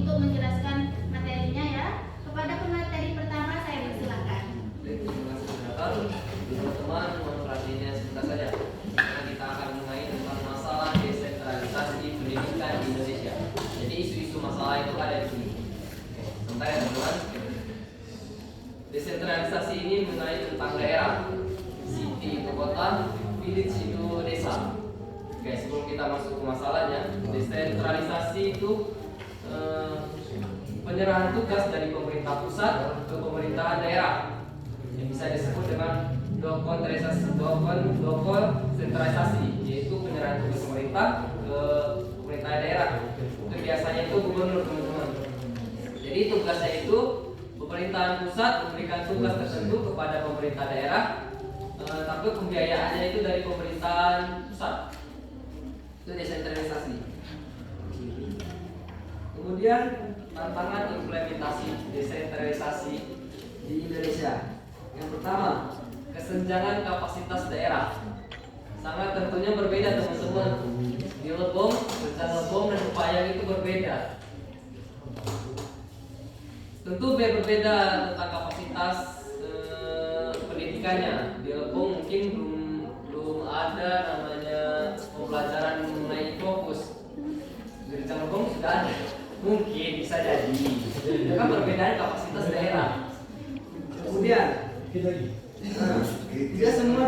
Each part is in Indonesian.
untuk menjelaskan materinya ya. Kepada pemateri pertama saya persilakan. Terima kasih teman-teman, mohon perhatiannya sebentar saja. Karena kita akan mengenai tentang masalah desentralisasi pendidikan di Indonesia. Jadi isu-isu masalah itu ada di sini. Oke, sebentar ya teman-teman. Desentralisasi ini mengenai tentang daerah. City itu kota, village itu desa. Oke, sebelum kita masuk ke masalahnya, desentralisasi itu penyerahan tugas dari pemerintah pusat ke pemerintahan daerah yang bisa disebut dengan desentralisasi, yaitu penyerahan tugas pemerintah ke pemerintahan daerah. Itu biasanya itu gubernur, teman-teman. Jadi tugasnya itu pemerintahan pusat memberikan tugas tertentu kepada pemerintah daerah, tapi pembiayaannya itu dari pemerintahan pusat. Itu desentralisasi. Kemudian tantangan implementasi desentralisasi di Indonesia. Yang pertama, kesenjangan kapasitas daerah. Sangat tentunya berbeda, teman-teman. Di Lebong, Rejang Lebong dan Upayang itu berbeda. Tentu berbeda tentang kapasitas pendidikannya. Di Lebong mungkin belum ada namanya pembelajaran mengenai fokus. Di Rejang Lebong sudah ada. Mungkin bisa jadi. Itu kan perbedaan kapasitas daerah. Kemudian tidak semua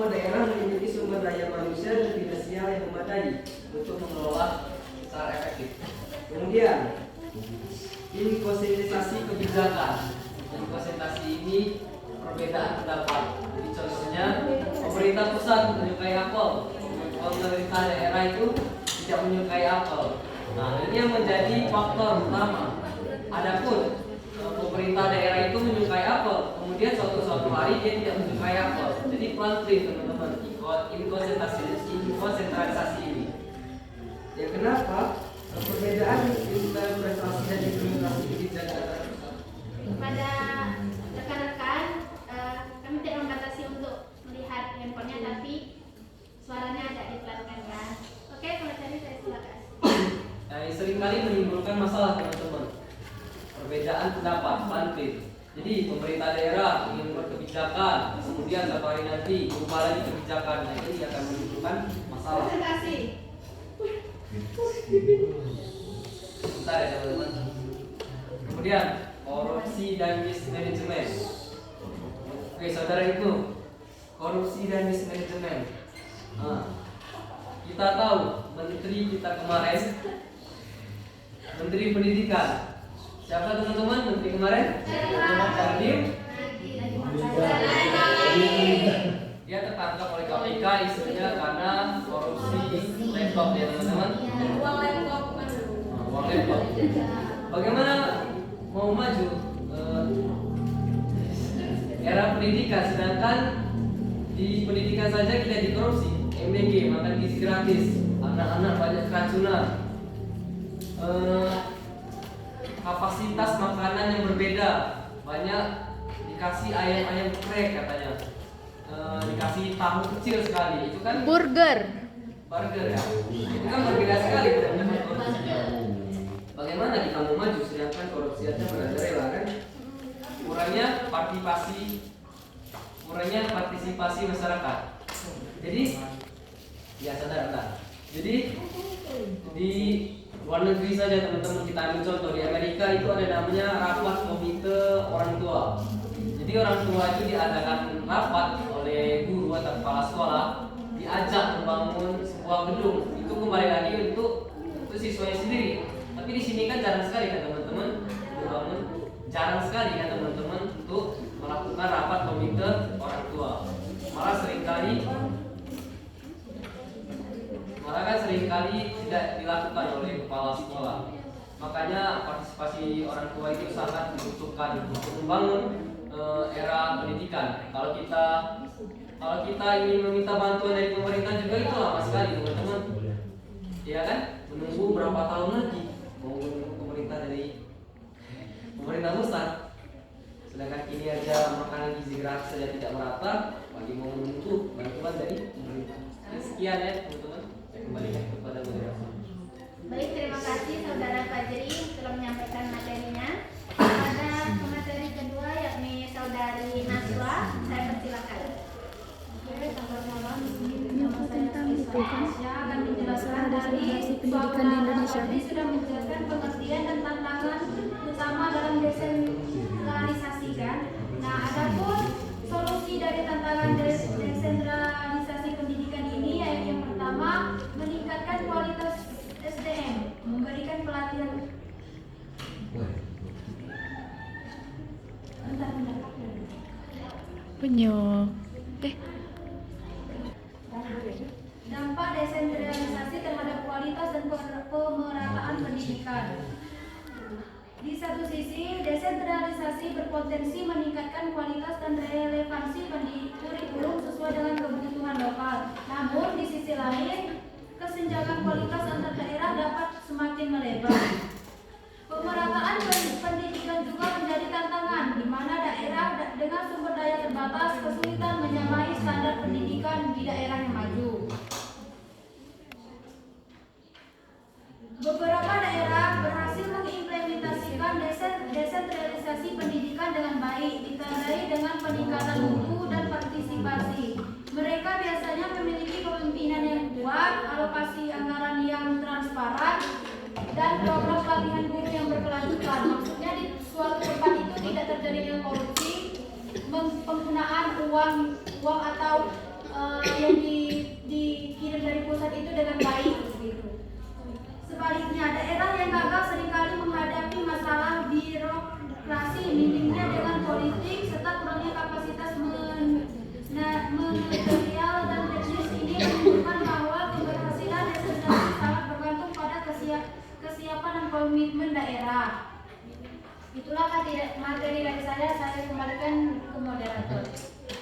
daerah memiliki sumber daya manusia dan finansial yang memadai untuk mengelola secara efektif. Kemudian inkonsistensi kebijakan. Inkonsistensi ini perbedaan pendapat. Jadi contohnya pemerintah pusat menyukai apel, pemerintah daerah itu tidak menyukai apel. Nah, ini yang menjadi faktor utama. Adapun pemerintah daerah itu menyukai apel, kemudian suatu hari dia tidak menyukai apel. Jadi pelan-pelan, teman-teman, konsentrasi ini. Ya, kenapa perbedaan implementasi dan implementasi kebijakan? Kepada rekan-rekan, kami tidak membatasi untuk melihat handphonenya, tapi suaranya agak dipelankan ya. Oke, pemateri saya silakan. Nah, seringkali menimbulkan masalah, teman-teman. Perbedaan pendapat, konflik. Jadi pemerintah daerah ingin membuat kebijakan, kemudian satu hari nanti berubah lagi kebijakan, ini akan menimbulkan masalah. Presentasi. Bentar ya, teman-teman. Kemudian korupsi dan mismanajemen. Oke, saudara itu korupsi dan mismanajemen. Nah, kita tahu menteri kita kemarin, Menteri Pendidikan. Siapa teman-teman menteri kemarin? Nadiem. Dia tertangkap oleh KPK isunya karena korupsi laptop ya, teman-teman. Uang laptop. Bagaimana mau maju era pendidikan, sedangkan di pendidikan saja kita dikorupsi. MBG, makan gizi gratis, anak-anak banyak keracunan, kapasitas makanan yang berbeda, banyak dikasih ayam-ayam geprek katanya, dikasih tahu kecil sekali, itu kan burger ya, itu kan berbeda sekali teman-teman korupsinya. Bagaimana kita mau maju sedangkan korupsi aja merajalela kan? Kurangnya partisipasi masyarakat. Jadi ya sadar. Jadi di luar negeri saja teman-teman, kita ambil contoh di Amerika itu ada namanya rapat komite orang tua. Jadi orang tua itu diadakan rapat oleh guru atau kepala sekolah, diajak membangun sebuah gedung. Itu kembali lagi untuk siswanya sendiri. Tapi di sini kan jarang sekali kan teman-teman untuk melakukan rapat komite orang tua. Malah seringkali tidak dilakukan oleh kepala sekolah. Makanya partisipasi orang tua itu sangat dibutuhkan untuk membangun era pendidikan. Kalau kita ingin meminta bantuan dari pemerintah juga itu lama sekali, teman-teman. Ya kan? Menunggu berapa tahun lagi mau menunggu pemerintah pusat. Sedangkan kini aja makanan gizi gratis saja tidak merata, bagi mau menunggu bantuan dari pemerintah. Sekian ya teman-teman. Saya kembalikan kepada moderator. Baik, terima kasih saudara Fajri. Penyo. Dampak desentralisasi terhadap kualitas dan pemerataan pendidikan. Di satu sisi, desentralisasi berpotensi meningkatkan kualitas dan relevansi kurikulum sesuai dengan kebutuhan lokal. Namun, di sisi lain, kesenjangan kualitas antar daerah dapat semakin melebar. Pemerataan pendidikan juga menjadi tantangan, di mana daerah dengan sumber daya terbatas kesulitan menyamai standar pendidikan di daerah yang maju. Beberapa daerah berhasil mengimplementasikan desentralisasi pendidikan dengan baik, ditandai dengan peningkatan mutu dan partisipasi. Mereka biasanya memiliki kepemimpinan yang kuat, alokasi anggaran yang transparan, dan program pelatihan guru yang berkelanjutan. Maksudnya di suatu tempat itu tidak terjadinya korupsi, penggunaan uang atau yang dikirim dari pusat itu dengan baik. Sebaliknya, daerah yang gagal seringkali menghadapi masalah birokrasi, minimnya dengan politik, serta kurangnya kapasitas manajerial dan teknis. Ini menunjukkan bahwa keberhasilan desentralisasi sangat bergantung pada kesiapan dan komitmen daerah. Itulah materi dari saya kembalikan ke moderator.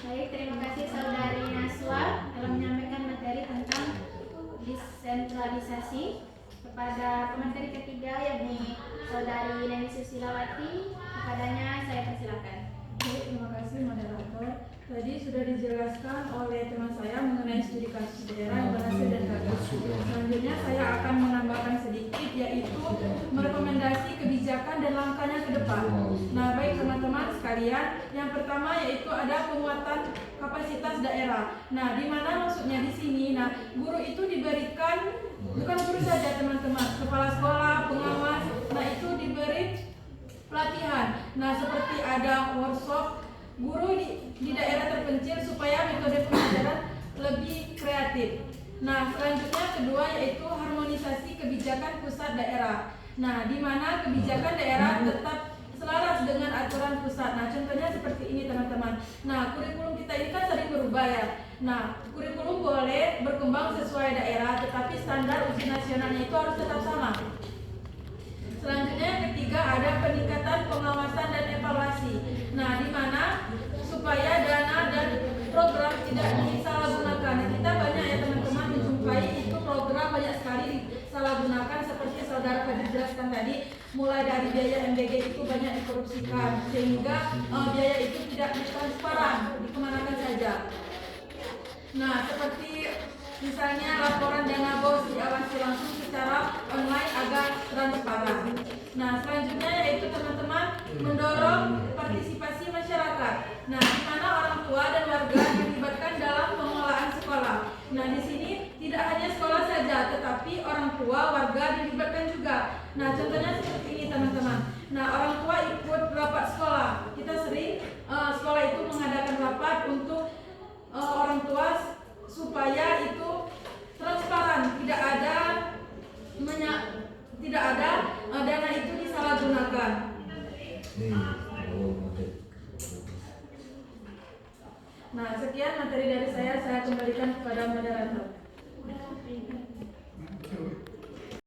Baik, terima kasih Saudari Naswa telah menyampaikan materi tentang desentralisasi. Kepada pemateri ketiga yakni Saudari Neni Susilawati, kepadanya saya persilakan. Baik, terima kasih moderator. Tadi sudah dijelaskan oleh teman saya mengenai studi kasus daerah yang berhasil dan gagal. Selanjutnya saya akan menambahkan sedikit, yaitu merekomendasi kebijakan dan langkahnya ke depan. Nah, baik teman-teman sekalian, yang pertama yaitu ada penguatan kapasitas daerah. Nah, di mana maksudnya di sini? Nah, guru itu diberikan, bukan guru saja teman-teman, kepala sekolah, pengawas, nah itu diberi pelatihan. Nah, seperti ada workshop guru di daerah terpencil supaya metode pengajaran lebih kreatif. Nah, selanjutnya kedua yaitu harmonisasi kebijakan pusat daerah. Nah, di mana kebijakan daerah tetap selaras dengan aturan pusat. Nah, contohnya seperti ini teman-teman. Nah, kurikulum kita ini kan sering berubah ya. Nah, kurikulum boleh berkembang sesuai daerah, tetapi standar ujian nasionalnya itu harus tetap sama. Selanjutnya yang ketiga ada peningkatan pengawasan dan evaluasi. Nah, di mana supaya dana dan program tidak disalahgunakan. Nah, kita banyak ya teman-teman menjumpai itu program banyak sekali disalahgunakan seperti saudara Fadil jelaskan tadi, mulai dari biaya MBG itu banyak dikorupsikan sehingga biaya itu tidak transparan, dikemanakan saja. Nah, seperti misalnya laporan dana BOS diawasi langsung secara online agar transparan. Nah, selanjutnya yaitu teman-teman mendorong partisipasi masyarakat. Nah, di mana orang tua dan warga dilibatkan dalam pengelolaan sekolah. Nah, di sini tidak hanya sekolah saja, tetapi orang tua, warga dilibatkan juga. Nah, contohnya seperti ini teman-teman. Nah, orang tua ikut rapat sekolah. Kita sering sekolah itu mengadakan rapat untuk orang tua supaya itu transparan, tidak ada dana itu disalahgunakan. Nah, sekian materi dari saya kembalikan kepada moderator.